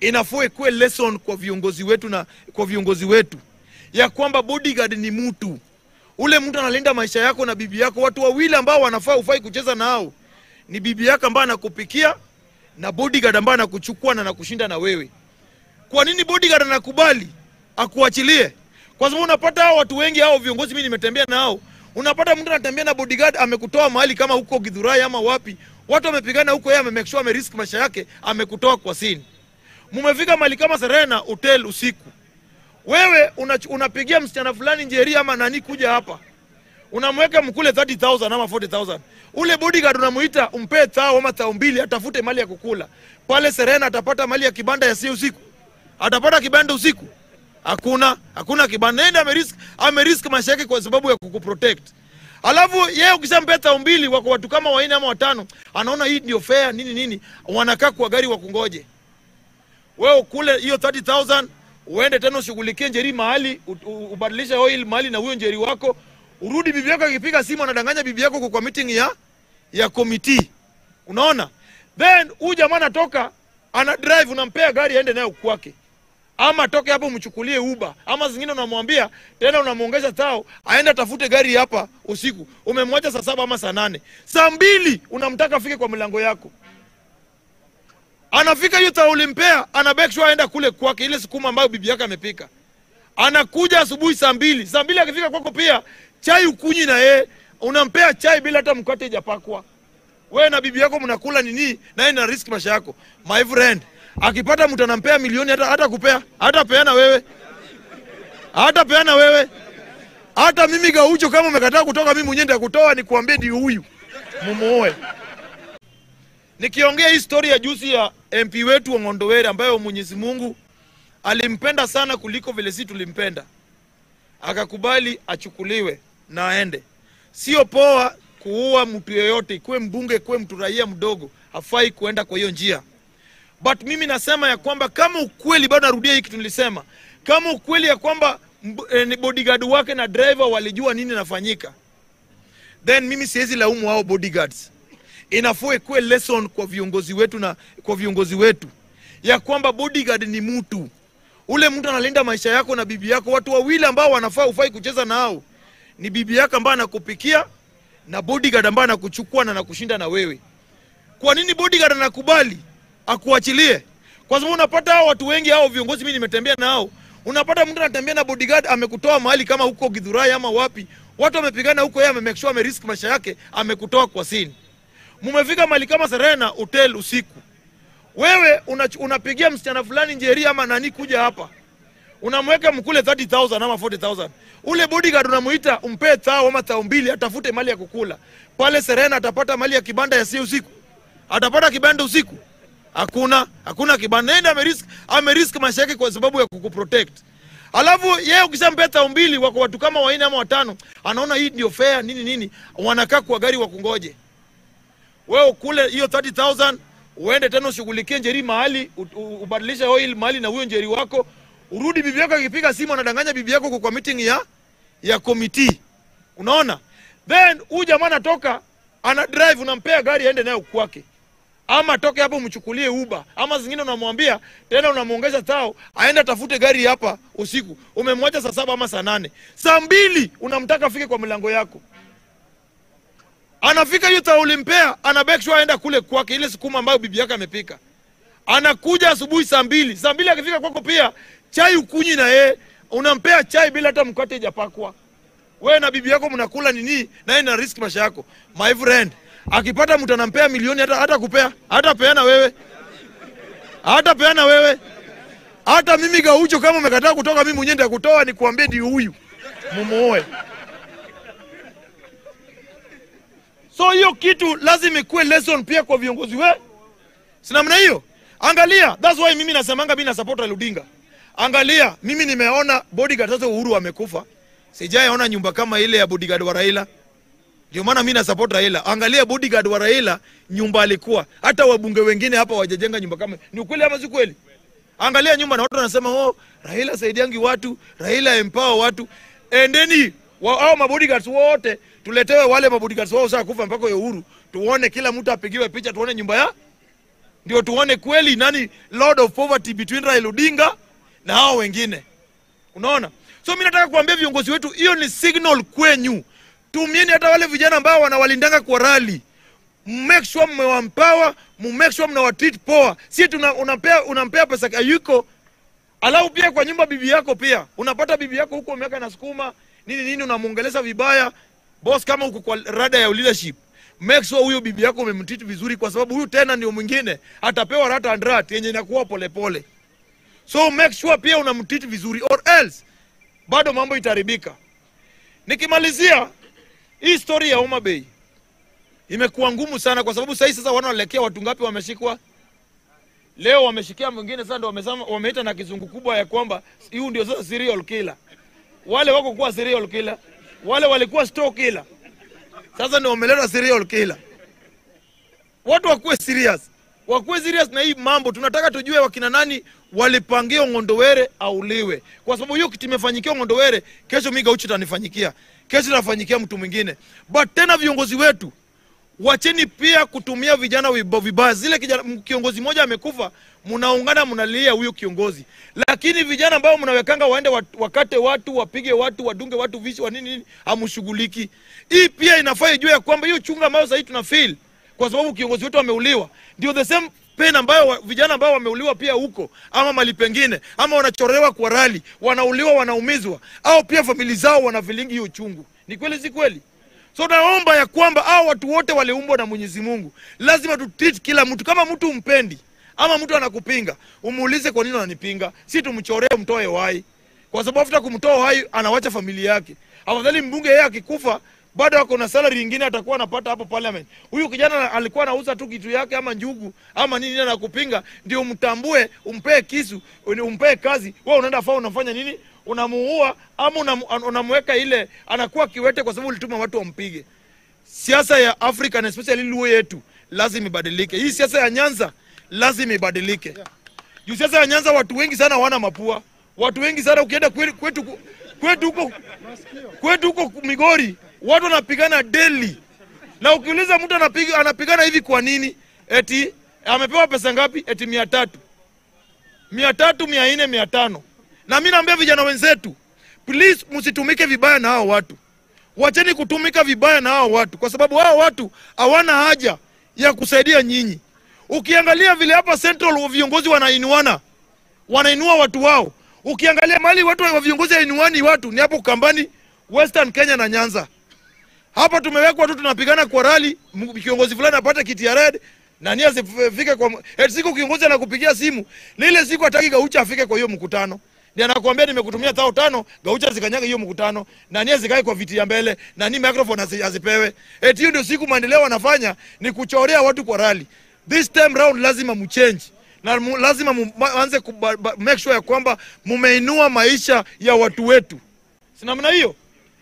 Inafaa ikuwe lesson kwa viongozi wetu na kwa viongozi wetu ya kwamba bodyguard ni mtu. Ule mtu analinda maisha yako na bibi yako. Watu wawili ambao wanafaa ufai kucheza nao ni bibi yako ambaye anakupikia na bodyguard ambaye anakuchukua na anakushinda na wewe. Kwa nini bodyguard anakubali akuachilie? Kwa sababu unapata hao watu wengi, hao viongozi mimi nimetembea nao, unapata mtu anatembea na bodyguard amekutoa mahali kama huko Githurai ama wapi, watu wamepigana huko, yeye amemake sure amerisk maisha yake, amekutoa kwa scene. Mumefika mahali kama Serena Hotel usiku, wewe unapigia msichana fulani Njeri ama nani kuja hapa, unamweka mkule 30,000 ama 40,000. Ule bodyguard unamuita umpe thao ama thao mbili atafute mali ya kukula. Pale Serena atapata mali ya kibanda ya si usiku? Atapata kibanda usiku? Hakuna kibanda. Nenda amerisk maisha yake kwa sababu ya kukuprotect. Alafu yeye ukishampa thao mbili wako watu kama 4 ama 5, anaona hii ndio fair nini, wanakaa kwa gari wakungoje. Wewe kule hiyo 30,000 uende tena ushughulikie Njeri mahali, ubadilishe oil mahali na huyo Njeri wako, urudi bibi yako akipiga simu anadanganya bibi yako kwa meeting ya committee. Unaona? Then huyu jamaa anatoka ana drive, unampea gari aende nayo kwake. Ama toke hapo mchukulie Uber, ama zingine unamwambia tena unamuongeza thao aende tafute gari hapa usiku. Umemwacha saa 7 ama saa 8. Saa 2 unamtaka afike kwa mlango yako. Anafika hiyo thao ulimpea, anabake sure aenda kule kwake ile sukuma ambayo bibi yake amepika. Anakuja asubuhi saa 2. Saa 2 akifika kwako pia chai ukunyi na yeye, unampea chai bila hata mkate hajapakwa. Wewe na bibi yako mnakula nini na yeye na risk maisha yako. My friend, akipata mtu anampea milioni hata kupea, hata peana wewe. Hata mimi Gaucho kama umekataa kutoka mimi mwenyewe nitakutoa nikuambie ndio huyu. Mumuoe. Nikiongea historia ya juzi ya MP wetu wa Ngondowere ambaye Mwenyezi Mungu alimpenda sana kuliko vile sisi tulimpenda. Akakubali achukuliwe na aende. Sio poa kuua mtu yeyote, ikuwe mbunge, ikuwe mtu raia mdogo, hafai kuenda kwa hiyo njia. But mimi nasema ya kwamba kama ukweli, bado narudia hiki tulisema, kama ukweli ya kwamba ni bodyguard wake na driver walijua nini nafanyika, then mimi siwezi laumu hao bodyguards. Inafaa ikuwe lesson kwa viongozi wetu na kwa viongozi wetu ya kwamba bodyguard ni mtu. Ule mtu analinda maisha yako na bibi yako. Watu wawili ambao wanafaa ufai kucheza nao ni bibi yako ambaye anakupikia na bodyguard ambaye anakuchukua na anakushinda na wewe. Kwa nini bodyguard anakubali akuachilie? Kwa sababu unapata hao watu wengi, hao viongozi mimi nimetembea nao, unapata mtu anatembea na bodyguard amekutoa mahali kama huko Githurai ama wapi, watu wamepigana huko, yeye amemake sure amerisk maisha yake, amekutoa kwa scene. Mumefika mahali kama Serena Hotel usiku, wewe unapigia msichana fulani Njeri ama nani kuja hapa, unamweka mkule 30,000 ama 40,000. Ule bodyguard unamuita umpe thao ama thao mbili atafute mali ya kukula. Pale Serena atapata mali ya kibanda ya si usiku? Atapata kibanda usiku? Hakuna kibanda. Nenda amerisk maisha yake kwa sababu ya kukuprotect. Alafu yeye ukishampa thao mbili wako watu kama 4 ama 5, anaona hii ndio fair nini, wanakaa kwa gari wakungoje. Wewe kule hiyo 30,000 uende tena ushughulikie Njeri mahali, ubadilishe oil mahali na huyo Njeri wako, urudi bibi yako akipiga simu anadanganya bibi yako kwa meeting ya committee. Unaona? Then huyu jamaa anatoka ana drive, unampea gari aende nayo kwake. Ama toke hapo mchukulie Uber, ama zingine unamwambia tena unamuongeza thao aende tafute gari hapa usiku. Umemwacha saa 7 ama saa 8. Saa 2 unamtaka afike kwa mlango yako. Anafika hiyo thao ulimpea, anabake sure aenda kule kwake ile sukuma ambayo bibi yake amepika. Anakuja asubuhi saa 2. Saa 2 akifika kwako pia chai ukunyi na yeye, unampea chai bila hata mkate hajapakwa. Wewe na bibi yako mnakula nini na yeye na risk maisha yako. My friend, akipata mtu anampea milioni hata kupea, hata peana wewe. Hata mimi Gaucho kama umekataa kutoka mimi mwenyewe nitakutoa nikuambie ndio huyu. Mumuoe. So hiyo kitu lazima ikuwe lesson pia kwa viongozi wewe. Sina maana hiyo. Angalia, that's why mimi nasemanga mimi na support Raila Odinga. Angalia, mimi nimeona bodyguard sasa Uhuru amekufa. Sijaona nyumba kama ile ya bodyguard wa Raila. Ndio maana mimi na support Raila. Angalia bodyguard wa Raila nyumba alikuwa. Hata wabunge wengine hapa wajajenga nyumba kama. Ni ukweli ama si kweli? Angalia nyumba na watu wanasema oh, Raila saidiangi watu, Raila empower watu. Endeni hao mabodyguards wote tuletewe wale mabodyguards wao sasa kufa mpaka Uhuru. Tuone kila mtu apigiwe picha tuone nyumba ndio tuone kweli nani Lord of Poverty between Raila Odinga na hao wengine. Unaona? So mimi nataka kuambia viongozi wetu, hiyo ni signal kwenyu. Tumieni hata wale vijana ambao wanawalindanga kwa rally. Make sure mmewampower, make sure mnawatreat poa. Si unampea pesa yuko. Alau pia kwa nyumba bibi yako pia. Unapata bibi yako huko umeweka na sukuma, nini unamuongeleza vibaya. Boss, kama uko kwa rada ya leadership, make sure huyo bibi yako umemtreat vizuri, kwa sababu huyu tena ndio mwingine atapewa rat and rat yenye inakuwa polepole. So make sure pia unamtreat vizuri, or else bado mambo itaribika. Nikimalizia hii story ya Homa Bay imekuwa ngumu sana, kwa sababu sasa wanaelekea watu ngapi wameshikwa? Leo wameshikia mwingine, sasa ndio wameita na kizungu kubwa ya kwamba huyu ndio sasa serial killer. Wale wako kuwa serial killer, wale walikuwa store killer, sasa ndio wameleta serial killer. Watu wakuwe serious. Wakuwe serious na hii mambo. Tunataka tujue wakina nani walipangia Ngondowere auliwe. Kwa sababu hiyo kitu imefanyikia Ngondowere, kesho mimi Gaucho tanifanyikia. Kesho nafanyikia mtu mwingine. But tena viongozi wetu, wacheni pia kutumia vijana vibaya. Zile kiongozi mmoja amekufa, mnaungana mnalia huyo kiongozi. Lakini vijana ambao mnawekanga waende wakate watu, wapige watu, wadunge watu vishi wa nini hamushughuliki. Hii pia inafaa ijue ya kwamba hiyo chunga ambayo sasa tuna feel kwa sababu kiongozi wetu ameuliwa, ndio the same pain ambayo vijana ambao wameuliwa pia huko ama mali pengine, ama wanachorewa kwa rally, wanauliwa, wanaumizwa, au pia familia zao wanafilingi hiyo chungu. Ni kweli si kweli? So naomba ya kwamba hao watu wote waliumbwa na Mwenyezi Mungu. Lazima tutreat kila mtu. Kama mtu umpendi ama mtu anakupinga, umuulize kwa nini unanipinga. Si tumchoree mtoe wai. Kwa sababu after kumtoa wai anawacha familia yake. Afadhali mbunge yeye akikufa bado wako na salary nyingine atakuwa anapata hapo parliament. Huyu kijana alikuwa anauza tu kitu yake ama njugu ama nini na kupinga, ndio mtambue, umpee kisu, umpee kazi. Wewe unaenda fao unafanya nini? Unamuua ama unamweka ile anakuwa kiwete kwa sababu ulituma watu wampige. Siasa ya Afrika na especially Luo yetu lazima ibadilike. Hii siasa ya Nyanza lazima ibadilike. Juu siasa ya Nyanza watu wengi sana wana mapua. Watu wengi sana ukienda kwetu huko Migori, watu wanapigana daily. Na ukiuliza mtu anapigana hivi kwa nini? Eti amepewa pesa ngapi? Eti 300. 300, 400, 500. Na mimi naambia vijana wenzetu, please msitumike vibaya na hao watu. Wacheni kutumika vibaya na hao watu, kwa sababu hao watu hawana haja ya kusaidia nyinyi. Ukiangalia vile hapa Central viongozi wanainua watu wao. Ukiangalia mali watu wa viongozi wainuani watu ni hapo Kambani, Western Kenya na Nyanza. Hapa tumewekwa tu tunapigana kwa rally, kiongozi fulani apate kiti ya red na nia zifike kwa siku kiongozi anakupigia simu. Lile siku hataki Gaucho afike kwa hiyo mkutano. Ndiye anakuambia nimekutumia 5,000, Gaucho zikanyaga hiyo mkutano, na nia zikae kwa viti ya mbele, na ni microphone azipewe. Hiyo ndio siku maendeleo wanafanya ni kuchorea watu kwa rally. This time round lazima mchange. Na lazima muanze make sure ya kwamba mumeinua maisha ya watu wetu. Si namna hiyo?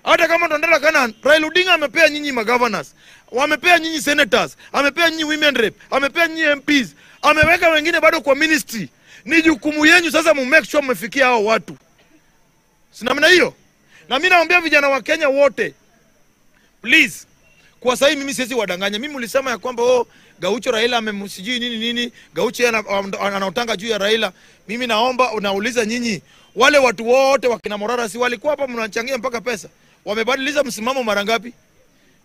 Hata kama tunaendelea kana Raila Odinga amepea nyinyi magovernors, wamepea nyinyi senators, amepea nyinyi women rep, amepea nyinyi MPs, ameweka wengine bado kwa ministry. Ni jukumu yenu sasa make sure mmefikia hao watu. Si namna hiyo? Na mimi naambia vijana wa Kenya wote, please, kwa sahi mimi siwezi wadanganya. Mimi ulisema ya kwamba Gaucho Raila amemsijui nini, Gaucho anaotanga juu ya Raila. Mimi naomba unauliza nyinyi, wale watu wote wakina Morara si walikuwa hapa mnachangia mpaka pesa? Wamebadilisha msimamo mara ngapi?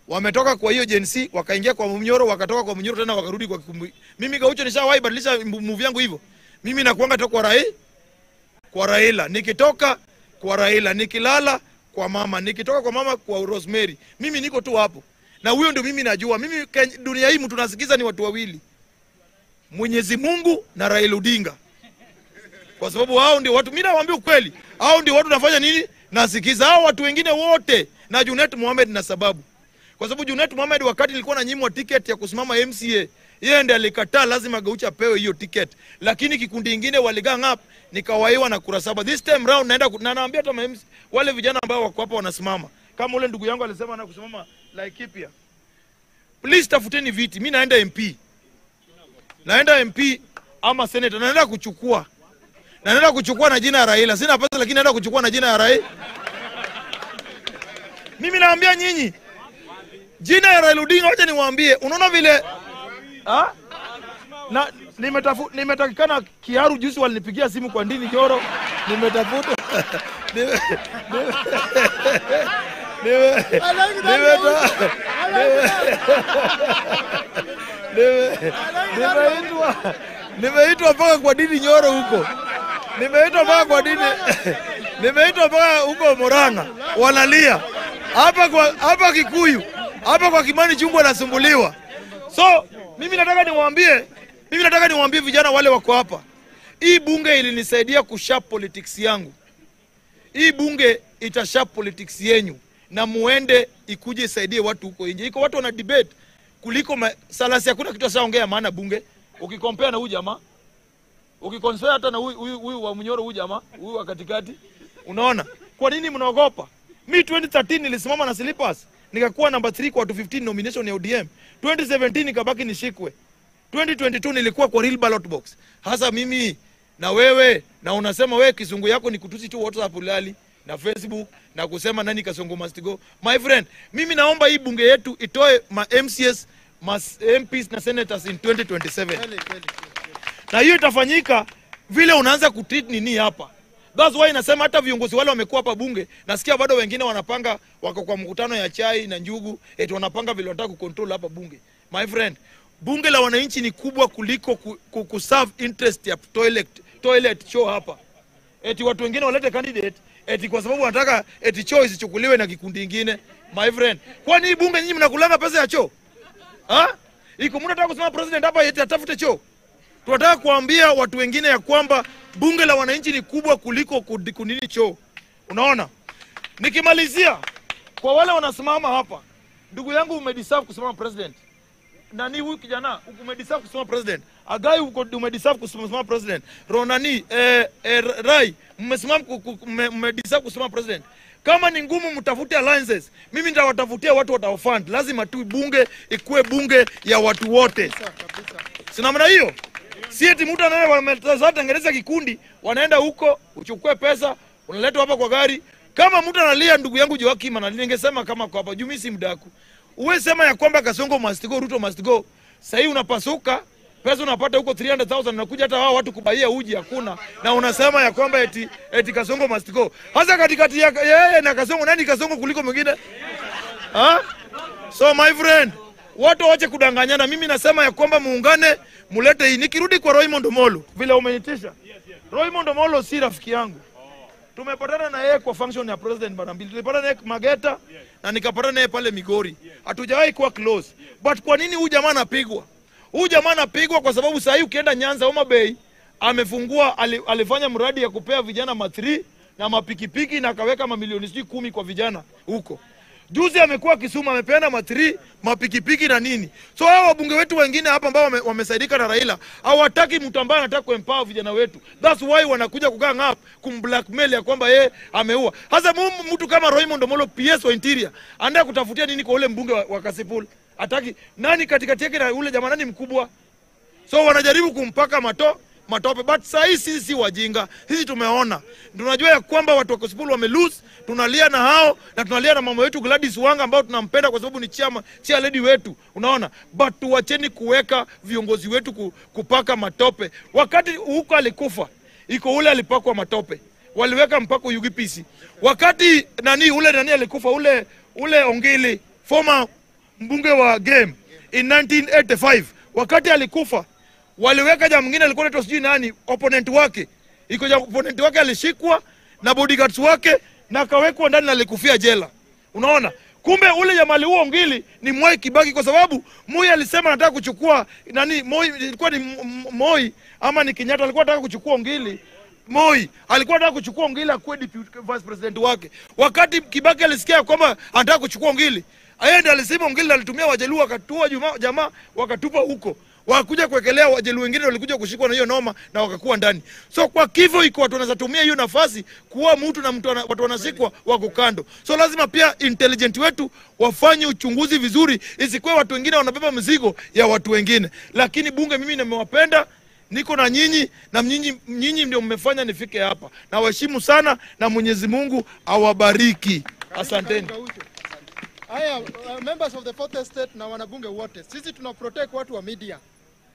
Wametoka kwa hiyo jensi, wakaingia kwa Munyoro, wakatoka kwa Munyoro tena wakarudi kwa Kikumbi. Mimi Gaucho nishawahi badilisha move yangu hivyo. Mimi nakuanga toka kwa Raila, nikitoka kwa Raila, nikilala kwa mama, nikitoka kwa mama kwa Rosemary. Mimi niko tu hapo. Na huyo ndio mimi najua. Mimi dunia hii mtu nasikiza ni watu wawili. Mwenyezi Mungu na Raila Odinga. Kwa sababu hao ndio watu, mimi nawaambia ukweli, hao ndio watu nafanya nini? Nasikiza. Hao watu wengine wote na Junet Mohamed na sababu. Kwa sababu Junet Mohamed wakati nilikuwa na nyimwa ticket ya kusimama MCA, yeye ndiye alikataa lazima Gaucho apewe hiyo ticket. Lakini kikundi kingine waligang up, nikawaiwa na kura 7. This time round naenda na naambia hata wale vijana ambao wako hapa wanasimama. Kama ule ndugu yangu alisema na kusimama Laikipia. Please tafuteni viti. Mimi naenda MP. Naenda MP ama senator, naenda kuchukua. Na naenda kuchukua na jina ya Raila. Sina pesa lakini naenda kuchukua na jina ya Raila. Mimi naambia nyinyi, jina ya Raila Odinga, wacha niwaambie, unaona vile nimetakikana Kiaru juzi walinipigia simu kwa Ndini Nyoro. Nimetafuta nimeitwa mpaka kwa Ndini Nyoro huko. Nimeitwa mpaka huko Murang'a. Wanalia. Hapa Kikuyu. Hapa kwa Kimani Chungwa anasumbuliwa. So, mimi nataka niwaambie vijana wale wako hapa. Hii bunge ilinisaidia kushape politics yangu. Hii bunge itashape politics yenyu na muende ikuje isaidie watu huko nje. Iko watu wana debate kuliko Salasi, hakuna kitu saongea maana bunge. Ukikompare na huyu jamaa, ukiconsider hata na huyu wa Munyoro, huyu jamaa, huyu wa katikati, unaona? Kwa nini mnaogopa? Mimi 2013 nilisimama na Slippers, nikakuwa number 3 kwa 215 nomination ya ODM. 2017 nikabaki nishikwe. 2022 nilikuwa kwa real ballot box. Hasa mimi na wewe, na unasema wewe kizungu yako ni kutusi tu WhatsApp ulali na Facebook na kusema nani Kasongo must go. My friend, mimi naomba hii bunge yetu itoe ma MCS, MPs na senators in 2027. Na hiyo itafanyika vile unaanza kutreat nini hapa. That's why nasema hata viongozi wale wamekuwa hapa bunge, nasikia bado wengine wanapanga wako kwa mkutano ya chai na njugu, eti wanapanga vile wanataka kucontrol hapa bunge. My friend, bunge la wananchi ni kubwa kuliko kuserve interest ya toilet show hapa. Eti watu wengine walete candidate eti kwa sababu wanataka eti choo isichukuliwe na kikundi kingine. My friend, kwani hii bunge nyinyi mnakulanga pesa ya choo? Iko mtu anataka kusema president hapa eti atafute choo. Tunataka kuambia watu wengine ya kwamba bunge la wananchi ni kubwa kuliko kunini choo. Unaona? Nikimalizia, kwa wale wanasimama hapa, ndugu yangu umedeserve kusimama president. Nani huyu kijana umedeserve kusimama president. Agai umedeserve kusimama president. Ronani Rai umedeserve kusimama president. Kama ni ngumu mtafute alliances, mimi nitawatafutia watu wataofund. Lazima tu bunge ikuwe bunge ya watu wote. Sina maana hiyo. Si eti mtu anatengeneza kikundi, wanaenda huko, uchukue pesa, unaleta hapa kwa gari. Kama mtu analia ndugu yangu Joakim analia, ningesema kama kwa hapa Jumi si mdaku. Uwe sema ya kwamba Kasongo must go, Ruto must go. Sasa unapasuka, pesa unapata huko 300,000 nakuja hata wao watu kubaia uji hakuna. Na unasema ya kwamba eti Kasongo must go. Hasa katikati ya yeye na Kasongo, nani Kasongo kuliko mwingine? So my friend, watu waache kudanganyana. Mimi nasema ya kwamba muungane, mulete hii. Nikirudi kwa Raymond Omolo, vile umenitisha. Raymond Omolo si rafiki yangu. Tumepatana na yeye kwa function ya president mara mbili. Tulipatana na yeye Mageta na nikapatana na yeye pale Migori. Hatujawahi kuwa close. But kwa nini huyu jamaa anapigwa? Huyu jamaa anapigwa kwa sababu sasa ukienda Nyanza Homa Bay amefungua alifanya mradi ya kupea vijana ma3 na mapikipiki na akaweka mamilioni 10 kwa vijana huko. Juzi amekuwa Kisumu amepeana ma3, mapikipiki na nini. So hao wabunge wetu wengine hapa ambao wamesaidika na Raila, hawataki mtu ambaye anataka kuempower vijana wetu. That's why wanakuja kugang up kumblackmail ya kwamba yeye ameua. Hasa mtu kama Raymond Omolo PS wa Interior, anataka kutafutia nini kwa ule mbunge wa Kasipul? Hataki nani katikati yake na ule jamaa nani mkubwa? So wanajaribu kumpaka matope, but sisi si wajinga. Sisi tumeona. Tunajua ya kwamba watu wa Kasipul wamelose, tunalia na hao na tunalia na mama wetu Gladys Wanga ambao tunampenda kwa sababu ni cheer lady wetu. Unaona? But tuacheni kuweka viongozi wetu kupaka matope. Wakati huko alikufa, iko ule alipakwa matope. Waliweka mpaka UGPC. Wakati nani alikufa ule Ongili, former mbunge wa game in 1985, wakati alikufa waliweka jamaa mwingine alikuwa anaitwa sijui nani opponent wake. Iko jamaa opponent wake alishikwa na bodyguards wake na akawekwa ndani na alikufia jela. Unaona? Kumbe ule jamaa aliuo Ongili ni Moi Kibaki kwa sababu Moi alisema anataka kuchukua Moi ilikuwa ni Moi ama ni Kenyatta alikuwa anataka kuchukua Ongili. Moi alikuwa anataka kuchukua Ongili akuwe deputy vice president wake. Wakati Kibaki alisikia kwamba anataka kuchukua Ongili, yeye ndiye alisema Ongili alitumia Wajaluo akatua jamaa wakatupa huko. Wakakuja kuwekelea Wajaluo wengine walikuja kushikwa na hiyo noma na wakakuwa ndani. So kwa kivyo iko watu wanaweza tumia hiyo nafasi kuwa mtu na mtu watu wanashikwa wako kando. So lazima pia intelligent wetu wafanye uchunguzi vizuri, isikuwe watu wengine wanabeba mzigo ya watu wengine. Lakini bunge mimi nimewapenda, niko na nyinyi na nyinyi ndio mmefanya nifike hapa. Na waheshimu sana na Mwenyezi Mungu awabariki. Asanteni. Haya, members of the fourth estate na wanabunge wote, sisi tuna protect watu wa media.